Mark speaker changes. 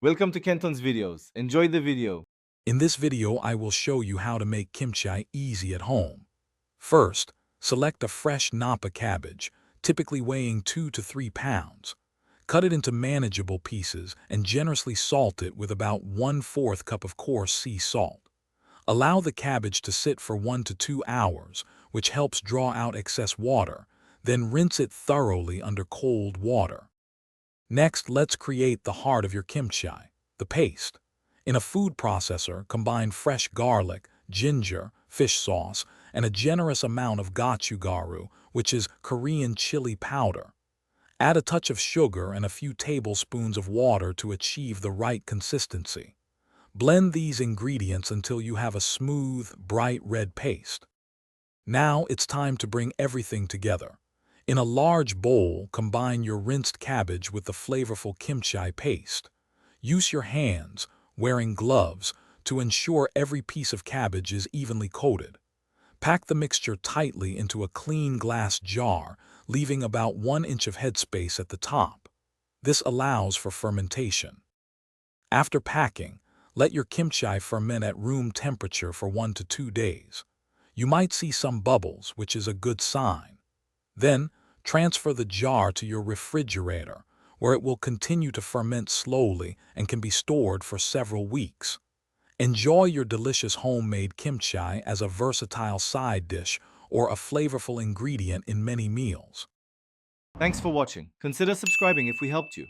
Speaker 1: Welcome to Kenton's videos. Enjoy the video.
Speaker 2: In this video, I will show you how to make kimchi easy at home. First, select a fresh Napa cabbage, typically weighing 2 to 3 pounds. Cut it into manageable pieces and generously salt it with about 1/4 cup of coarse sea salt. Allow the cabbage to sit for 1 to 2 hours, which helps draw out excess water, then rinse it thoroughly under cold water. Next, let's create the heart of your kimchi, the paste. In a food processor, combine fresh garlic, ginger, fish sauce, and a generous amount of gochugaru, which is Korean chili powder. Add a touch of sugar and a few tablespoons of water to achieve the right consistency. Blend these ingredients until you have a smooth, bright red paste. Now it's time to bring everything together. In a large bowl, combine your rinsed cabbage with the flavorful kimchi paste. Use your hands, wearing gloves, to ensure every piece of cabbage is evenly coated. Pack the mixture tightly into a clean glass jar, leaving about 1 inch of headspace at the top. This allows for fermentation. After packing, let your kimchi ferment at room temperature for 1 to 2 days. You might see some bubbles, which is a good sign. Then, transfer the jar to your refrigerator, where it will continue to ferment slowly and can be stored for several weeks. Enjoy your delicious homemade kimchi as a versatile side dish or a flavorful ingredient in many meals.
Speaker 1: Thanks for watching. Consider subscribing if we helped you.